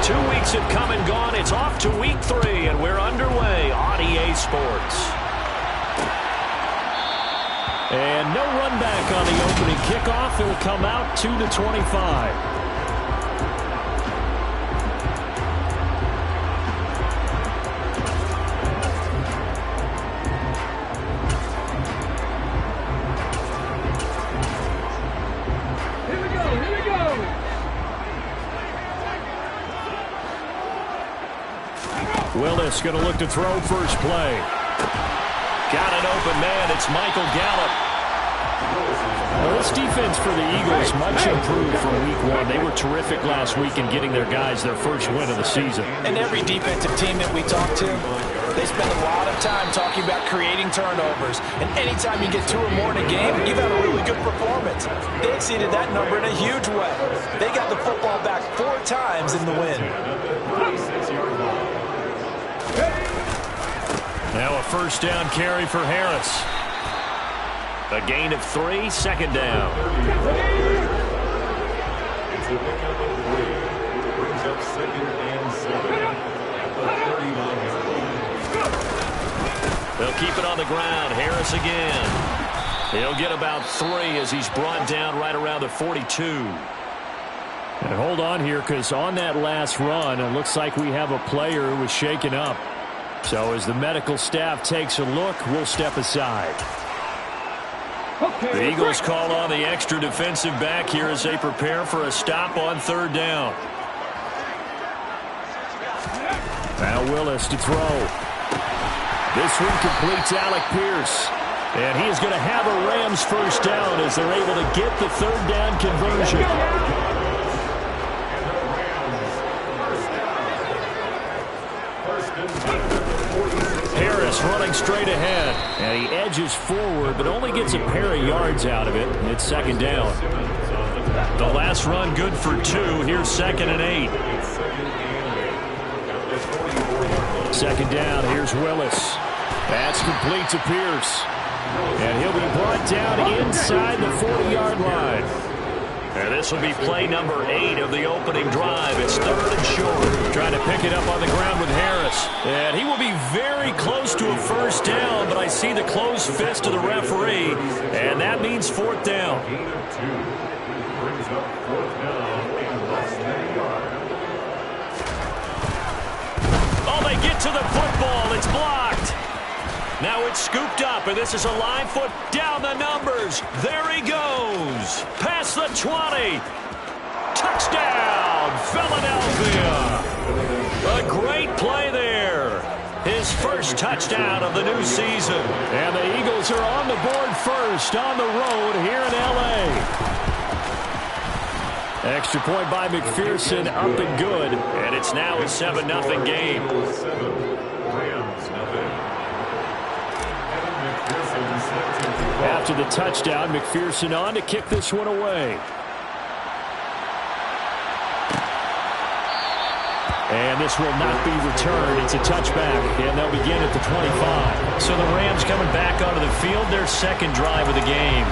2 weeks have come and gone. It's off to week 3, and we're underway on EA Sports. And no run back on the opening kickoff. It'll come out 2-25. Willis going to look to throw first play. Got an open man. It's Michael Gallup. Well, this defense for the Eagles much improved from week 1. They were terrific last week in getting their guys their first win of the season. And every defensive team that we talk to, they spend a lot of time talking about creating turnovers. And anytime you get 2 or more in a game, you've had a really good performance. They exceeded that number in a huge way. They got the football back 4 times in the win. Now a first down carry for Harris. A gain of 3, second down. It's a pickup of 3. Brings up 2nd and 7. They'll keep it on the ground. Harris again. He'll get about 3 as he's brought down right around the 42. And hold on here, because on that last run, it looks like we have a player who was shaken up. So as the medical staff takes a look, we'll step aside. The Eagles call on the extra defensive back here as they prepare for a stop on 3rd down. Now Willis to throw. This one completes Alec Pierce. And he is going to have a Rams first down as they're able to get the 3rd down conversion. Harris running straight ahead. And he edges forward, but only gets a pair of yards out of it. It's 2nd down. The last run good for 2. Here's 2nd and 8. 2nd down. Here's Willis. That's complete to Pierce. And he'll be brought down inside the 40-yard line. And this will be play number 8 of the opening drive. It's 3rd and short. Trying to pick it up on the ground with Harris. And he will be very close to a first down, but I see the closed fist of the referee, and that means 4th down. Oh, they get to the football. It's blocked. Now it's scooped up, and this is a line foot down the numbers. There he goes. Past the 20. Touchdown, Philadelphia. A great play there. His first touchdown of the new season. And the Eagles are on the board first on the road here in L.A. Extra point by McPherson, up and good. And it's now a 7-0 game. After the touchdown, McPherson on to kick this one away. And this will not be returned. It's a touchback, and they'll begin at the 25. So the Rams coming back onto the field, their 2nd drive of the game.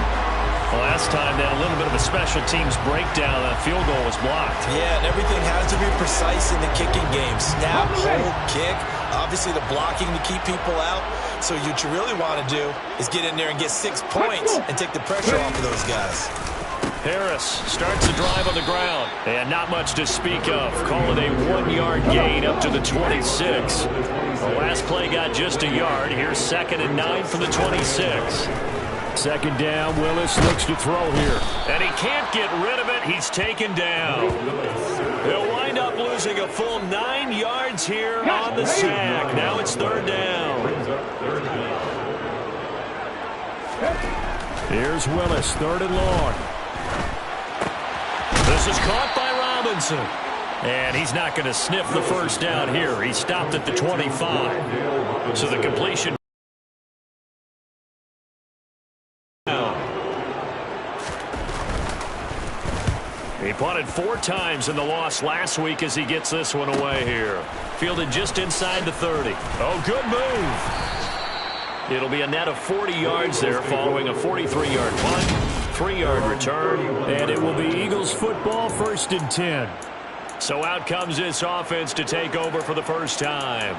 Last time they had a little bit of a special teams breakdown. That field goal was blocked. Yeah, and everything has to be precise in the kicking game. Snap, hold, kick. Obviously, the blocking to keep people out. So what you really want to do is get in there and get 6 points and take the pressure off of those guys. Harris starts the drive on the ground. And not much to speak of. Call it a 1-yard gain up to the 26. The last play got just a yard. Here's 2nd and 9 from the 26. 2nd down. Willis looks to throw here. And he can't get rid of it. He's taken down. He'll wind up losing a full 9 yards here on the sack. Now it's 3rd down. Here's Willis, 3rd and long. This is caught by Robinson. And he's not going to sniff the first down here. He stopped at the 25. So the completion. He punted 4 times in the loss last week as he gets this one away here. Fielded just inside the 30. Oh, good move. It'll be a net of 40 yards there following a 43-yard punt, 3-yard return. And it will be Eagles football, 1st and 10. So out comes this offense to take over for the first time.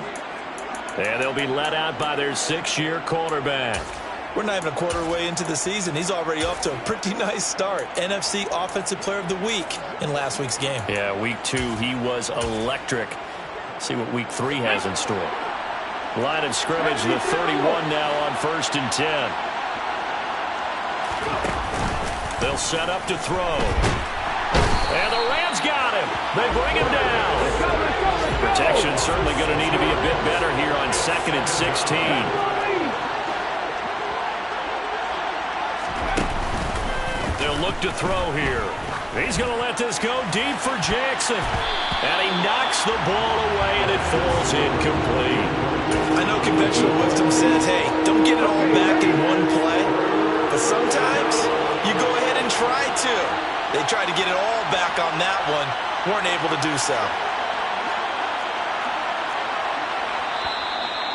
And they'll be let out by their 6-year quarterback. We're not even a quarter way into the season. He's already off to a pretty nice start. NFC Offensive Player of the Week in last week's game. Yeah, week 2, he was electric. See what week 3 has in store. Line of scrimmage, the 31 now on 1st and 10. They'll set up to throw. And the Rams got him. They bring him down. Protection certainly going to need to be a bit better here on 2nd and 16. They'll look to throw here. He's going to let this go deep for Jackson. And he knocks the ball away, and it falls incomplete. I know conventional wisdom says, hey, don't get it all back in one play. But sometimes you go ahead and try to. They tried to get it all back on that one. Weren't able to do so.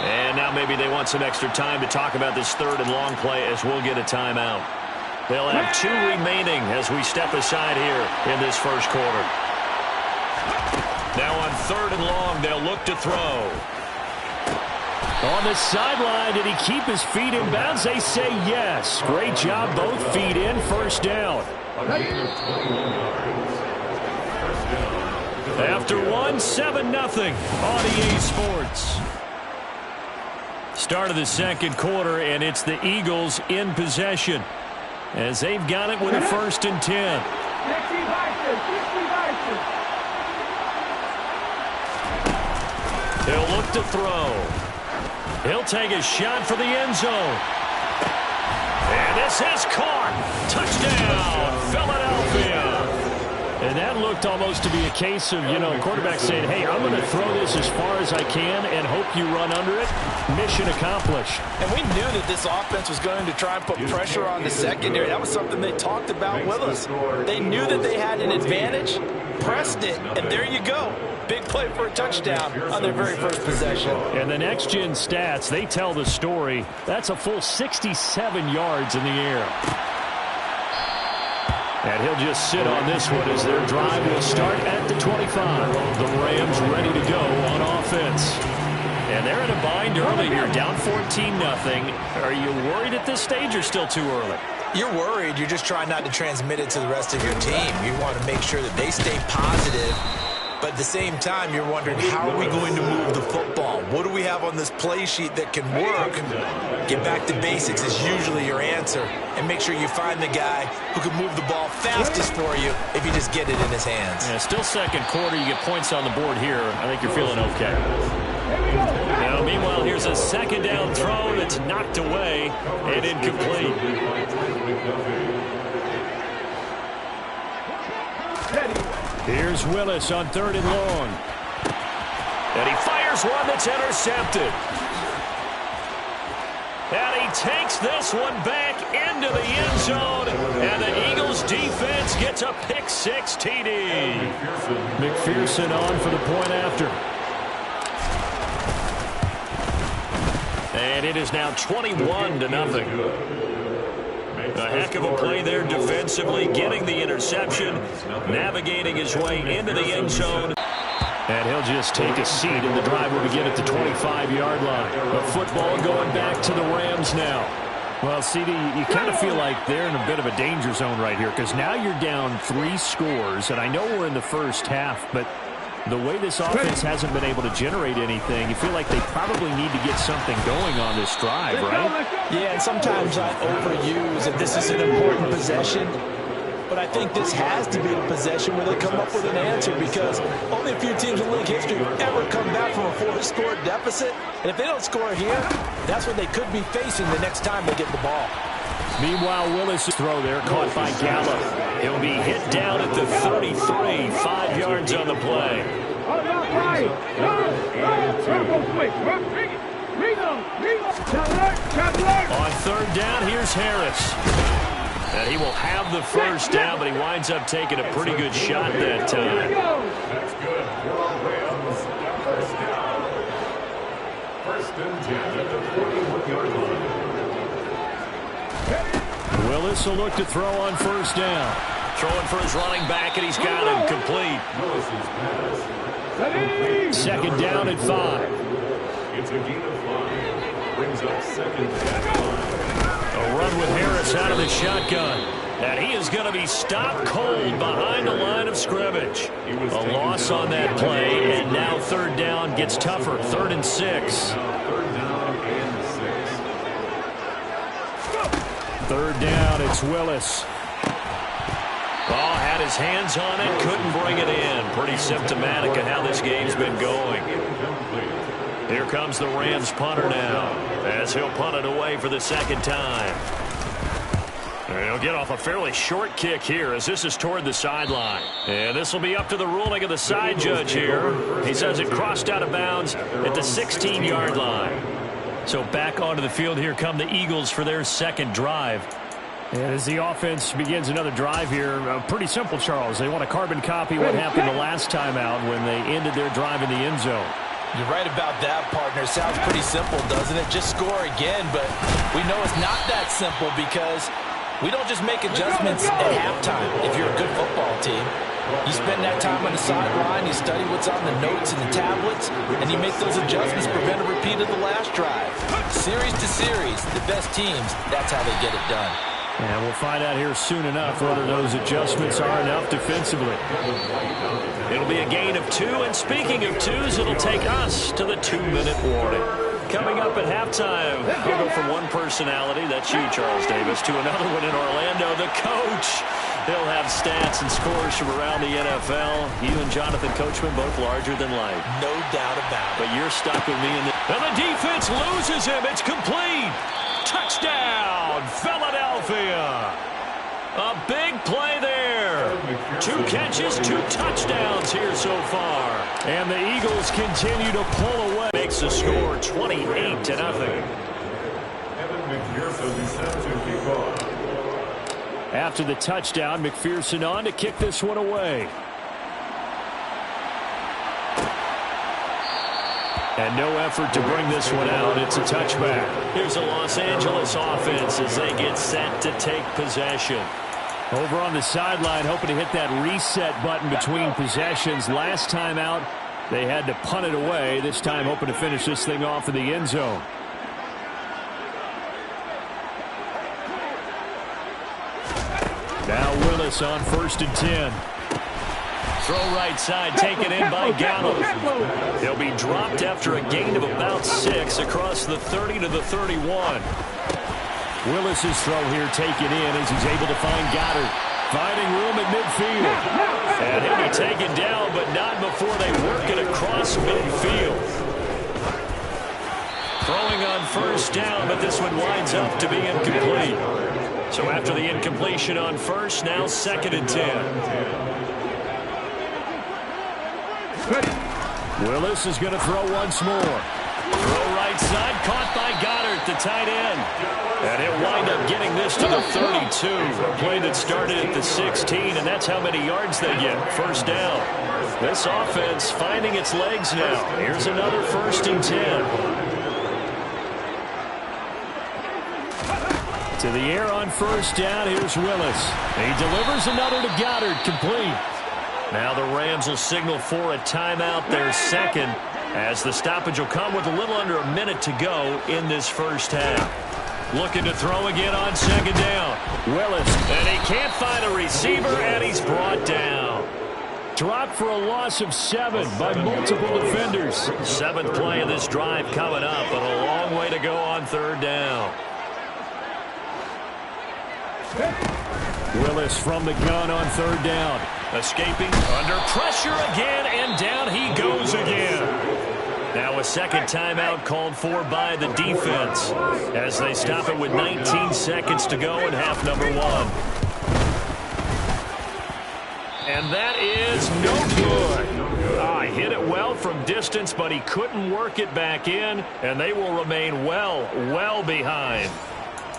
And now maybe they want some extra time to talk about this 3rd and long play as we'll get a timeout. They'll have 2 remaining as we step aside here in this first quarter. Now on 3rd and long, they'll look to throw. On the sideline, did he keep his feet in bounds? They say yes. Great job, both feet in, first down. After 1, 7-0 on EA Sports. Start of the second quarter, and it's the Eagles in possession, as they've got it with a 1st and 10. He'll look to throw. He'll take a shot for the end zone. And this is caught. Touchdown, Philadelphia. And that looked almost to be a case of, quarterback saying, hey, I'm going to throw this as far as I can and hope you run under it. Mission accomplished. And we knew that this offense was going to try and put pressure on the secondary. That was something they talked about with us. They knew that they had an advantage, pressed it, and there you go. Big play for a touchdown on their very first possession. And the next-gen stats, they tell the story. That's a full 67 yards in the air. And he'll just sit on this one as their drive will start at the 25. The Rams ready to go on offense. And they're in a bind early here, down 14-0. Are you worried at this stage or still too early? You're worried. You're just trying not to transmit it to the rest of your team. You want to make sure that they stay positive. But at the same time, you're wondering, how are we going to move the football? What do we have on this play sheet that can work? Get back to basics is usually your answer. And make sure you find the guy who can move the ball fastest for you if you just get it in his hands. Yeah, still second quarter. You get points on the board here. I think you're feeling okay. Now, meanwhile, here's a 2nd down throw that's knocked away and incomplete. Here's Willis on 3rd and long. And he fires one that's intercepted. And he takes this one back into the end zone. And the Eagles defense gets a pick-6 TD. McPherson on for the point after. And it is now 21-0. A heck of a play there defensively, getting the interception, navigating his way into the end zone. And he'll just take a seat, and the drive will begin at the 25-yard line. The football going back to the Rams now. Well, CD, you kind of feel like they're in a bit of a danger zone right here, because now you're down 3 scores, and I know we're in the first half, but the way this offense hasn't been able to generate anything, you feel like they probably need to get something going on this drive, right? Yeah, and sometimes I overuse if this is an important possession. But I think this has to be a possession where they come up with an answer, because only a few teams in league history have ever come back from a 4-score deficit. And if they don't score here, that's what they could be facing the next time they get the ball. Meanwhile, Willis' throw there caught by Gallup. He'll be hit down at the 33, 5 yards on the play. On 3rd down, here's Harris. And he will have the first down, but he winds up taking a pretty good shot that time. That's good. First down. 1st and 10 at the 41-yard line. Willis will look to throw on 1st down. Throwing for his running back, and he's got him complete. Second down at 5. It's a gain of 5. Brings up second down. A run with Harris out of the shotgun. And he is going to be stopped cold behind the line of scrimmage. A loss on that play, and now third down gets tougher. 3rd and 6. Third down, it's Willis. Ball had his hands on it, couldn't bring it in. Pretty symptomatic of how this game's been going. Here comes the Rams punter now, as he'll punt it away for the second time. He'll get off a fairly short kick here, as this is toward the sideline. And this will be up to the ruling of the side judge here. He says it crossed out of bounds at the 16-yard line. So back onto the field, here come the Eagles for their second drive. And as the offense begins another drive here, pretty simple, Charles. They want to carbon copy what happened the last time out when they ended their drive in the end zone. You're right about that, partner. Sounds pretty simple, doesn't it? Just score again, but we know it's not that simple because we don't just make adjustments at halftime if you're a good football team. You spend that time on the sideline, you study what's on the notes and the tablets, and you make those adjustments to prevent a repeat of the last drive. Series to series, the best teams, that's how they get it done. And we'll find out here soon enough whether those adjustments are enough defensively. It'll be a gain of 2, and speaking of 2s, it'll take us to the 2-minute warning. Coming up at halftime, we'll go from one personality, that's you, Charles Davis, to another one in Orlando, the coach. He'll have stats and scores from around the NFL. You and Jonathan Coachman both larger than life. No doubt about it. But you're stuck with me in the... And the defense loses him. It's complete. Touchdown, Philadelphia. A big play there. 2 catches, 2 touchdowns here so far. And the Eagles continue to pull away. Makes the score 28-0. After the touchdown, McPherson on to kick this one away. And no effort to bring this one out. It's a touchback. Here's a Los Angeles offense as they get set to take possession. Over on the sideline, hoping to hit that reset button between possessions. Last time out, they had to punt it away. This time hoping to finish this thing off in the end zone. Now Willis on 1st and 10. Throw right side, taken in by Gallup. He'll be dropped after a gain of about 6 across the 30 to the 31. Willis's throw here taken in as he's able to find Goddard. Finding room at midfield. And he'll be taken down, but not before they work it across midfield. Throwing on 1st down, but this one winds up to be incomplete. So after the incompletion on 1st, now 2nd and 10. Willis is going to throw once more. Throw right side, caught by Goddard, the tight end. And he'll wind up getting this to the 32. A play that started at the 16, and that's how many yards they get. 1st down. This offense finding its legs now. Here's another 1st and 10. To the air on 1st down, here's Willis. He delivers another to Goddard, complete. Now the Rams will signal for a timeout, their 2nd, as the stoppage will come with a little under a minute to go in this 1st half. Looking to throw again on 2nd down. Willis. And he can't find a receiver, and he's brought down. Dropped for a loss of 7 by multiple defenders. 7th play of this drive coming up, but a long way to go on 3rd down. Willis from the gun on 3rd down. Escaping, under pressure again, and down he goes again. Now a 2nd timeout called for by the defense as they stop it with 19 seconds to go in half number 1. And that is no good. Hit it well from distance, but he couldn't work it back in, and they will remain well behind.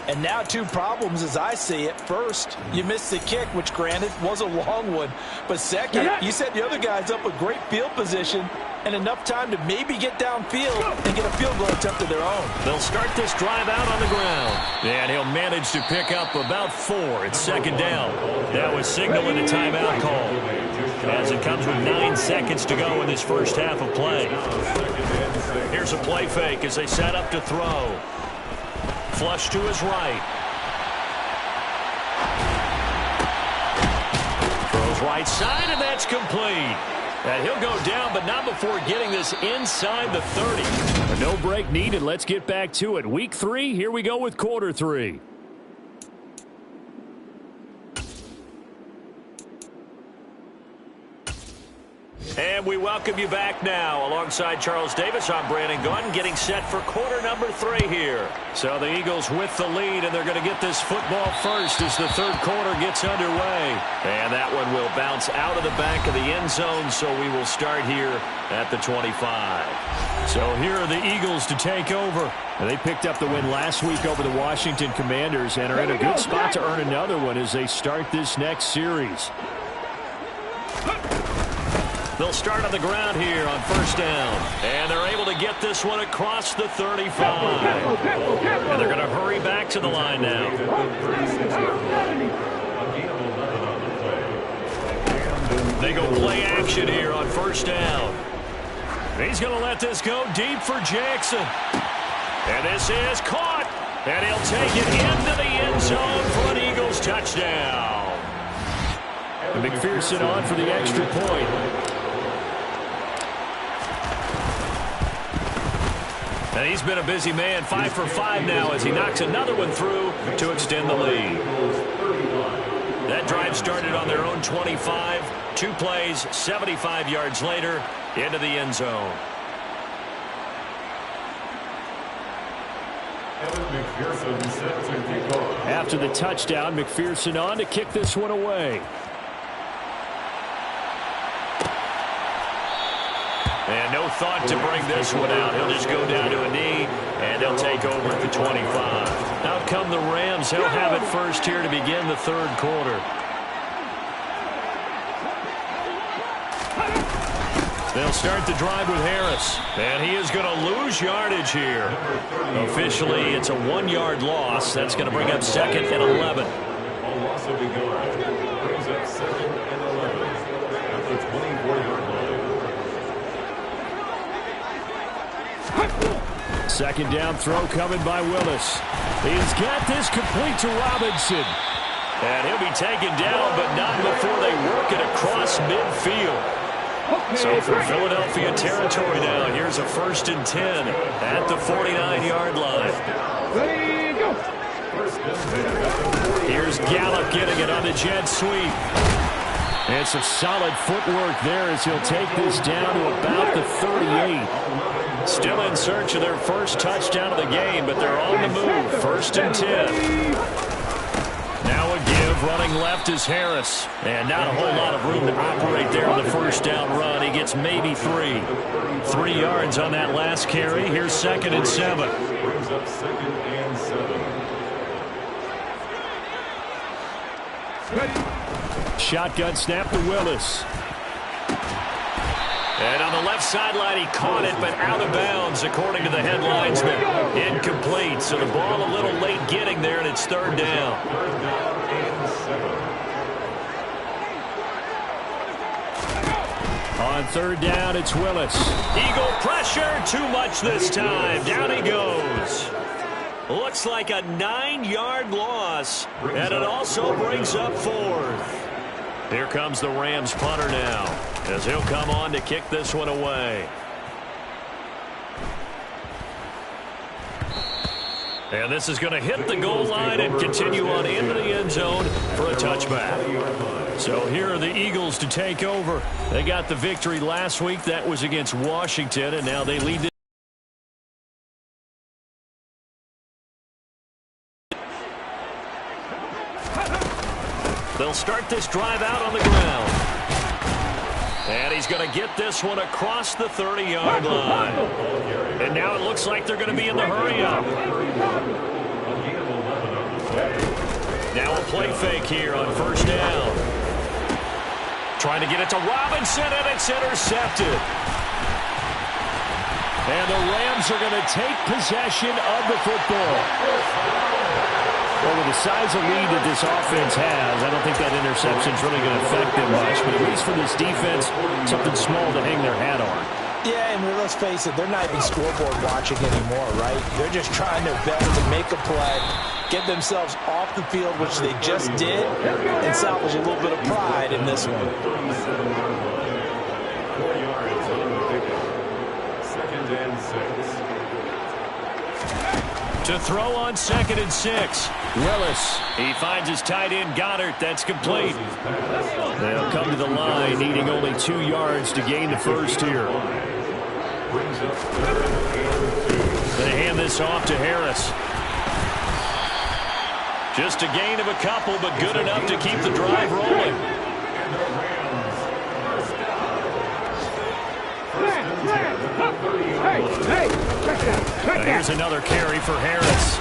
And now two problems as I see it. First, you missed the kick, which granted was a long one. But second, you set the other guys up with great field position and enough time to maybe get downfield and get a field goal attempt of their own. They'll start this drive out on the ground. And he'll manage to pick up about 4. It's second down. That was signaling a timeout call, as it comes with 9 seconds to go in this first half of play. Here's a play fake as they set up to throw. Flush to his right. Throws right side, and that's complete. And he'll go down, but not before getting this inside the 30. No break needed. Let's get back to it. Week 3, here we go with quarter 3. And we welcome you back now. Alongside Charles Davis, I'm Brandon Gunn, getting set for quarter number 3 here. So the Eagles with the lead, and they're going to get this football first as the third quarter gets underway. And that one will bounce out of the back of the end zone, so we will start here at the 25. So here are the Eagles to take over. They picked up the win last week over the Washington Commanders and are in a good spot to earn another one as they start this next series. They'll start on the ground here on first down. And they're able to get this one across the 35. And they're going to hurry back to the line now. They go play action here on first down. He's going to let this go deep for Jackson. And this is caught. And he'll take it into the end zone for an Eagles touchdown. And McPherson on for the extra point. And he's been a busy man, 5 for 5 now as he knocks another one through to extend the lead. That drive started on their own 25. 2 plays, 75 yards later, into the end zone. After the touchdown, McPherson on to kick this one away. And no thought to bring this one out. He'll just go down to a knee, and they'll take over at the 25. Out come the Rams. They'll have it first here to begin the third quarter. They'll start the drive with Harris. And he is going to lose yardage here. Officially, it's a 1-yard loss. That's going to bring up second and 11. Loss of a yard. Brings up second and 11 at the 24-yard line. Second down throw coming by Willis. He's got this complete to Robinson. And he'll be taken down, but not before they work it across midfield. So for Philadelphia territory now, here's a 1st and 10 at the 49-yard line. Here's Gallup getting it on the jet sweep. And some solid footwork there as he'll take this down to about the 38. Still in search of their first touchdown of the game, but they're on the move. 1st and 10. Now a give. Running left is Harris. And not a whole lot of room to operate there on the first down run. He gets maybe 3. 3 yards on that last carry. Here's 2nd and 7. Brings up 2nd and 7. Shotgun snap to Willis. And on the left sideline, he caught it, but out of bounds, according to the head linesman. Incomplete, so the ball a little late getting there, and it's 3rd down. On 3rd down, it's Willis. Eagle pressure, too much this time. Down he goes. Looks like a 9-yard loss, and it also brings up 4th. Here comes the Rams punter now, as he'll come on to kick this one away. And this is going to hit the goal line and continue on into the end zone for a touchback. So here are the Eagles to take over. They got the victory last week. That was against Washington, and now they lead this. They'll start this drive out on the ground. And he's going to get this one across the 30-yard line. And now it looks like they're going to be in the hurry-up. Now a play fake here on first down. Trying to get it to Robinson, and it's intercepted. And the Rams are going to take possession of the football. Well, with the size of lead that this offense has, I don't think that interception is really going to affect them much. But at least for this defense, something small to hang their hat on. Yeah, and let's face it, they're not even scoreboard watching anymore, right? They're just trying their best to make a play, get themselves off the field, which they just did, and salvage a little bit of pride in this one. 4 yards on the pickup. 2nd and 6. To throw on 2nd and 6. Willis. He finds his tight end, Goddard. That's complete. They'll come to the line, needing only 2 yards to gain the first here. They hand this off to Harris. Just a gain of a couple, but good enough to keep the drive rolling. Now here's another carry for Harris.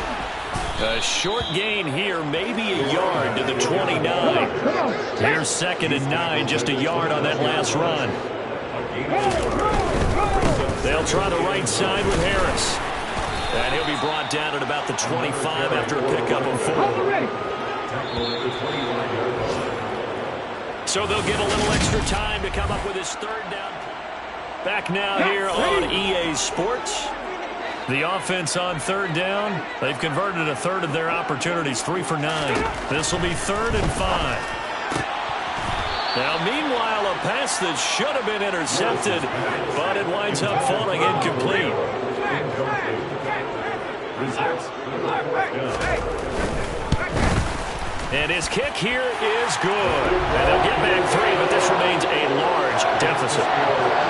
A short gain here, maybe a yard to the 29. Here's 2nd and 9, just a yard on that last run. They'll try the right side with Harris. And he'll be brought down at about the 25 after a pickup of 4. So they'll get a little extra time to come up with his 3rd down. Back now here on EA Sports. The offense on 3rd down. They've converted a third of their opportunities, 3 for 9. This will be 3rd and 5. Now, meanwhile, a pass that should have been intercepted, but it winds up falling incomplete. And his kick here is good. And they'll get back 3, but this remains a large deficit.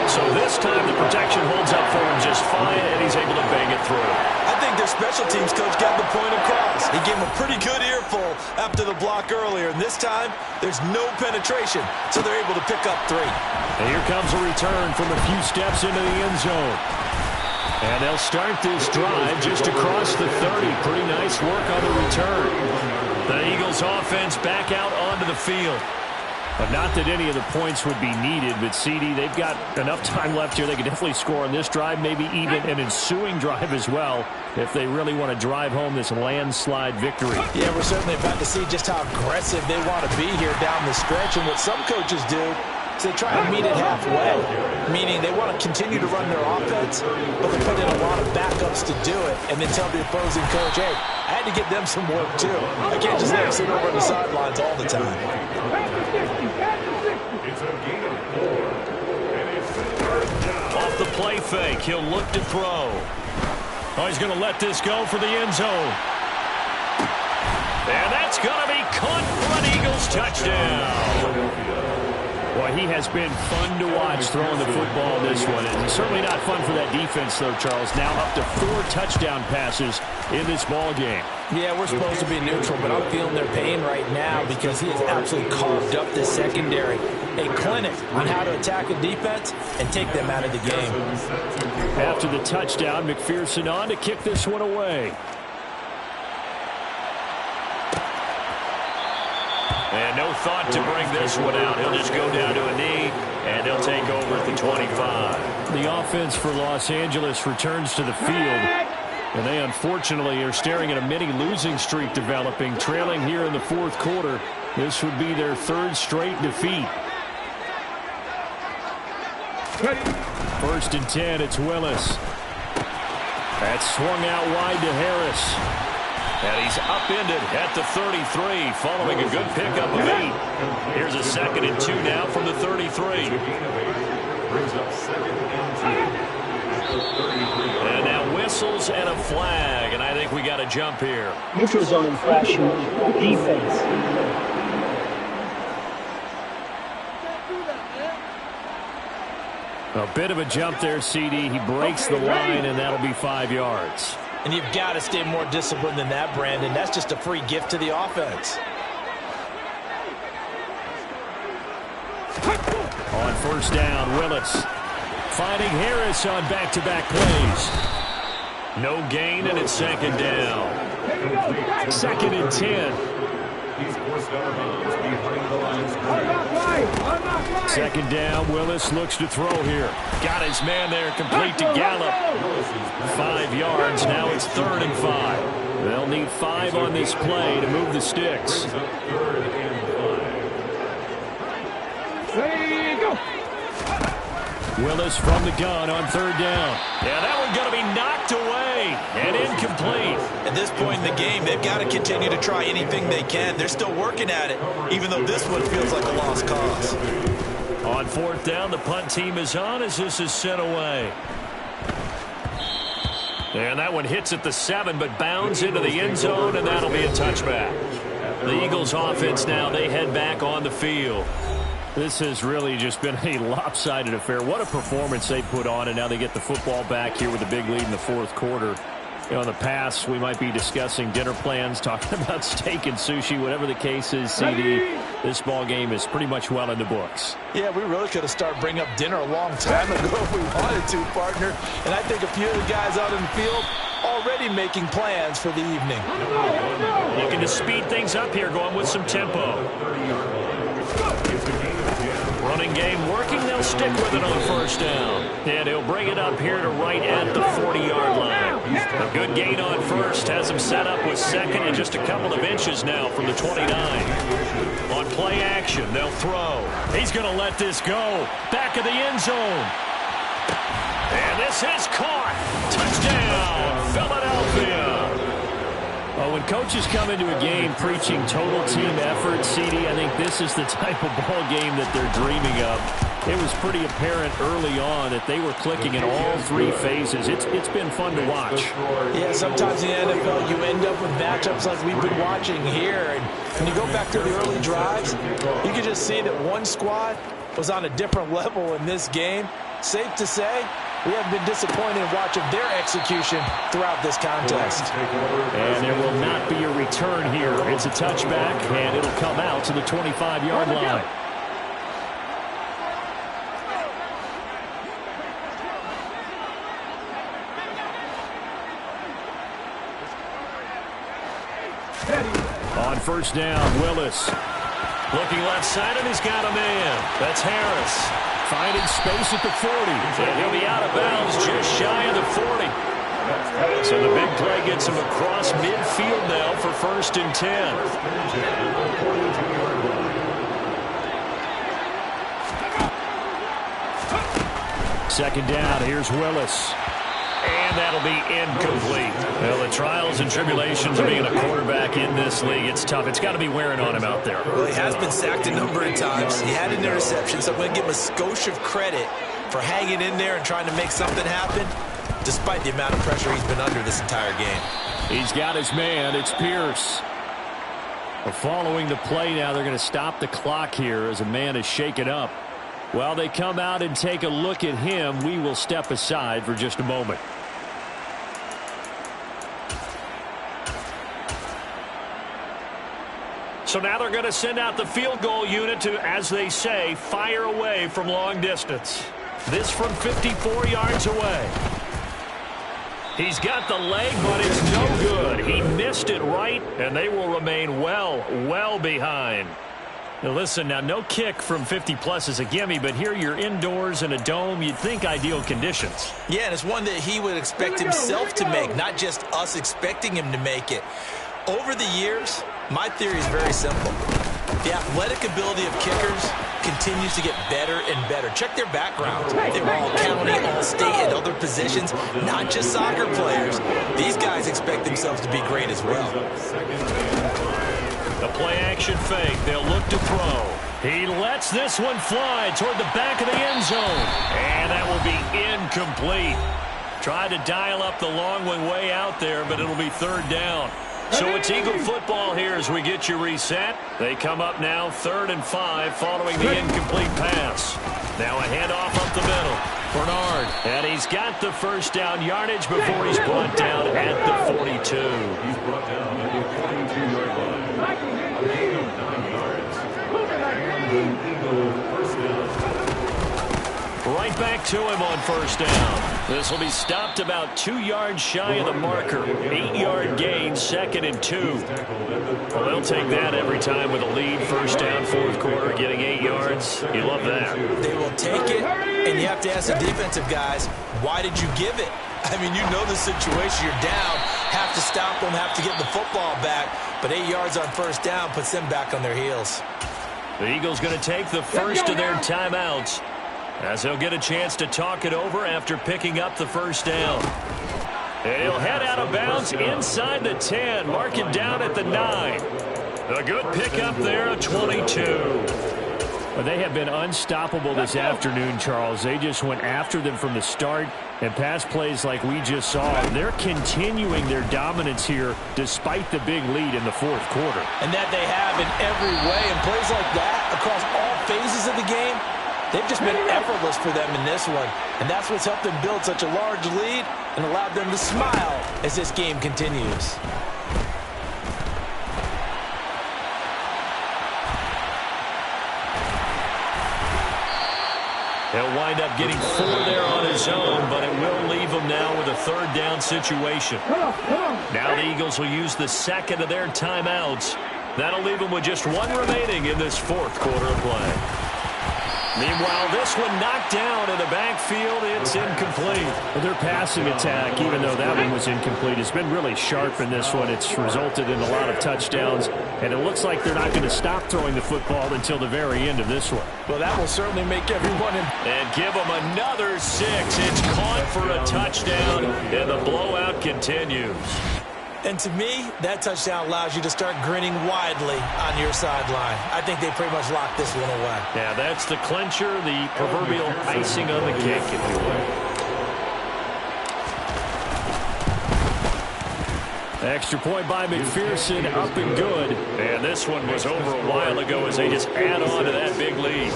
So this time the protection holds up for him just fine, and he's able to bang it through. I think their special teams coach got the point across. He gave him a pretty good earful after the block earlier, and this time there's no penetration, so they're able to pick up 3. And here comes a return from a few steps into the end zone. And they'll start this drive just across the 30. Pretty nice work on the return. The Eagles offense back out onto the field. But not that any of the points would be needed, but CD, they've got enough time left here. They can definitely score on this drive, maybe even an ensuing drive as well, if they really want to drive home this landslide victory. Yeah, we're certainly about to see just how aggressive they want to be here down the stretch. And what some coaches do is they try to meet it halfway, meaning they want to continue to run their offense, but they put in a lot of backups to do it, and then tell the opposing coach, hey, I had to get them some work too. I can't just let them sit over on the sidelines all the time. It's a gain of 4. And it's 3rd down. Off the play fake, he'll look to throw. Oh, he's going to let this go for the end zone. And that's going to be caught for an Eagles touchdown. Boy, he has been fun to watch throwing the football this one. And certainly not fun for that defense, though, Charles. Now up to 4 touchdown passes in this ball game. Yeah, we're supposed to be neutral, but I'm feeling their pain right now because he has absolutely carved up the secondary. A clinic on how to attack a defense and take them out of the game. After the touchdown, McPherson on to kick this one away. And no thought to bring this one out. He'll just go down to a knee, and he'll take over at the 25. The offense for Los Angeles returns to the field. And they, unfortunately, are staring at a mini losing streak developing, trailing here in the 4th quarter. This would be their 3rd straight defeat. 1st and 10, it's Willis. That's swung out wide to Harris. And he's upended at the 33, following a good pickup of 8. Here's a 2nd and 2 now from the 33. Brings up 2nd and 2. And now whistles and a flag, and I think we got a jump here. Neutral zone infraction, defense. A bit of a jump there, CD. He breaks the line, and that'll be 5 yards. And you've got to stay more disciplined than that, Brandon. That's just a free gift to the offense. On 1st down, Willis finding Harris on back-to-back plays. No gain, and it's 2nd down. 2nd and 10. First out of bounds behind the line of scrimmage. Second down, Willis looks to throw here. Got his man there, complete to Gallup. 5 yards, now it's 3rd and 5. They'll need 5 on this play to move the sticks. Brings up 3rd and 5. Ready, go! Willis from the gun on 3rd down. Yeah, that one going to be knocked away and incomplete. At this point in the game, they've got to continue to try anything they can. They're still working at it, even though this one feels like a lost cause. On 4th down, the punt team is on as this is sent away. And that one hits at the 7, but bounds into the end zone, and that'll be a touchback. The Eagles offense now, they head back on the field. This has really just been a lopsided affair. What a performance they put on, and now they get the football back here with a big lead in the 4th quarter. You know, in the past, we might be discussing dinner plans, talking about steak and sushi, whatever the case is, CD. This ball game is pretty much well in the books. Yeah, we really could have started bringing up dinner a long time ago if we wanted to, partner. And I think a few of the guys out in the field already making plans for the evening. Looking to speed things up here, going with some tempo. Running game working, they'll stick with it on 1st down. And he'll bring it up here to right at the 40-yard line. A good gain on 1st, has him set up with 2nd and just a couple of inches now from the 29. On play action, they'll throw. He's going to let this go. Back of the end zone. And this is caught. Touchdown, Philadelphia. Well, when coaches come into a game preaching total team effort, CD, I think this is the type of ball game that they're dreaming of. It was pretty apparent early on that they were clicking in all 3 phases. It's been fun to watch. Yeah, sometimes in the NFL you end up with matchups like we've been watching here. And when you go back to the early drives, you can just see that one squad was on a different level in this game. Safe to say, we haven't been disappointed in watching their execution throughout this contest. And there will not be a return here. It's a touchback, and it'll come out to the 25-yard line. On 1st down, Willis. Looking left side, and he's got a man. That's Harris. Finding space at the 40. And he'll be out of bounds just shy of the 40. So the big play gets him across midfield now for 1st and 10. Second down, here's Willis. And that'll be incomplete. Well, the trials and tribulations of being a quarterback in this league, it's tough. It's got to be wearing on him out there. Well, he has been sacked a number of times. He had an interception, so I'm going to give him a skosh of credit for hanging in there and trying to make something happen, despite the amount of pressure he's been under this entire game. He's got his man. It's Pierce. Well, following the play now, they're going to stop the clock here as a man is shaken up. While they come out and take a look at him, we will step aside for just a moment. So now they're going to send out the field goal unit to, as they say, fire away from long distance. This from 54 yards away. He's got the leg, but it's no good. He missed it right, and they will remain well behind. Now listen, now no kick from 50-plus is a gimme, but here you're indoors in a dome. You'd think ideal conditions. Yeah, and it's one that he would expect himself to make, not just us expecting him to make it. Over the years, my theory is very simple. The athletic ability of kickers continues to get better and better. Check their backgrounds. They were all county, all state, and other positions, not just soccer players. These guys expect themselves to be great as well. The play-action fake. They'll look to throw. He lets this one fly toward the back of the end zone. And that will be incomplete. Tried to dial up the long one way out there, but it'll be 3rd down. So it's Eagle football here as we get you reset. They come up now 3rd and 5 following the incomplete pass. Now a handoff up the middle. Bernard. And he's got the 1st down yardage before he's brought down at the 42. He's brought down at the 42-yard line. A gain of 9 yards. And an Eagle 1st down. right back to him on first down. This will be stopped about 2 yards shy of the marker. 8-yard gain, 2nd and 2. Well, they'll take that every time with a lead. First down, 4th quarter, getting 8 yards. You love that. They will take it, and you have to ask the defensive guys, why did you give it? I mean, you know the situation. You're down, have to stop them, have to get the football back. But 8 yards on first down puts them back on their heels. The Eagles going to take the first of their timeouts as they'll get a chance to talk it over after picking up the first down. And he'll head out of bounds inside the 10, mark it down at the 9. A good pickup there, a 22. But they have been unstoppable this afternoon, Charles. They just went after them from the start, and pass plays like we just saw. They're continuing their dominance here despite the big lead in the 4th quarter. And that they have in every way. And plays like that across all phases of the game, they've just been effortless for them in this one. And that's what's helped them build such a large lead and allowed them to smile as this game continues. He'll wind up getting 4 there on his own, but it will leave him now with a 3rd down situation. Now the Eagles will use the 2nd of their timeouts. That'll leave them with just 1 remaining in this 4th quarter of play. Meanwhile, this one knocked down in the backfield. It's incomplete. Well, their passing attack, even though that one was incomplete, has been really sharp in this one. It's resulted in a lot of touchdowns, and it looks like they're not going to stop throwing the football until the very end of this one. Well, that will certainly make everyone in. And give them another 6. It's caught for a touchdown, and the blowout continues. And to me, that touchdown allows you to start grinning widely on your sideline. I think they pretty much locked this one away. Yeah, that's the clincher, the proverbial icing on the cake, if you will. Extra point by McPherson, up and good. And this one was over a while ago as they just add on to that big lead.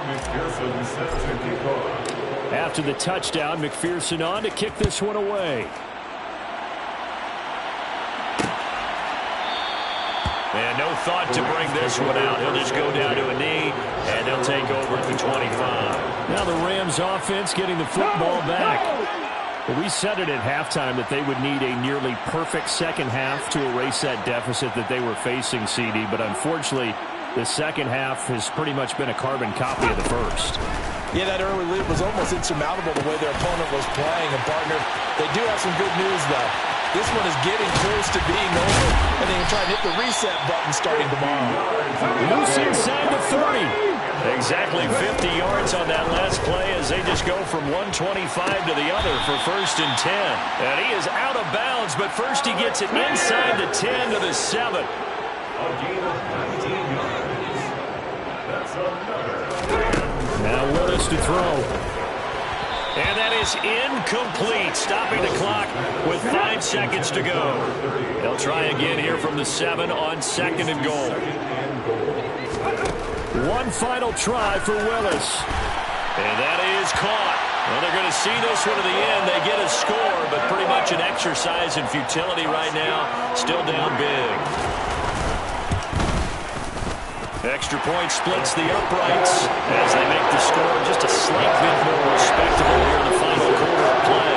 McPherson set to kick off. After the touchdown, McPherson on to kick this one away. And no thought to bring this one out. He'll just go down to a knee, and they'll take over at the 25. Now the Rams offense getting the football back. Well, we said it at halftime that they would need a nearly perfect second half to erase that deficit that they were facing, CD. But unfortunately, the second half has pretty much been a carbon copy of the first. Yeah, that early lead was almost insurmountable the way their opponent was playing. And, partner, they do have some good news, though. This one is getting close to being over, and they can try and hit the reset button starting tomorrow. Loose inside the 30. Exactly 50 yards on that last play as they just go from 125 to the other for 1st and 10. And he is out of bounds, but first he gets it inside the 10 to the 7. A gain of 19 yards. That's another. Now Willis to throw. And that is incomplete, stopping the clock with 5 seconds to go. They'll try again here from the 7 on 2nd and goal. One final try for Willis. And that is caught. Well, they're going to see this one to the end. They get a score, but pretty much an exercise in futility right now. Still down big. Extra point splits the uprights as they make the score just a slight bit more respectable here in the final quarter of play.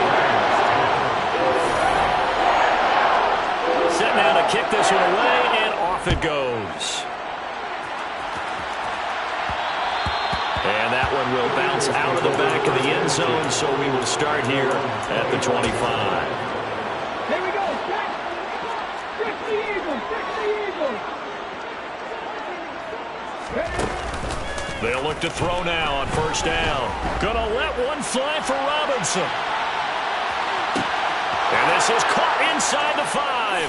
Set now to kick this one away, and off it goes. And that one will bounce out of the back of the end zone, so we will start here at the 25. Here we go. Trick the Eagles. Trick the Eagles. They'll look to throw now on first down. Gonna let one fly for Robinson. And this is caught inside the 5.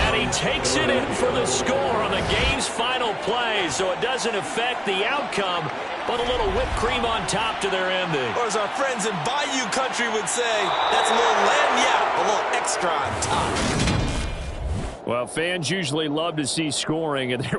And he takes it in for the score on the game's final play. So it doesn't affect the outcome, but a little whipped cream on top to their ending. Or as our friends in Bayou Country would say, that's a little lagniappe, a little extra on top. Well, fans usually love to see scoring, and there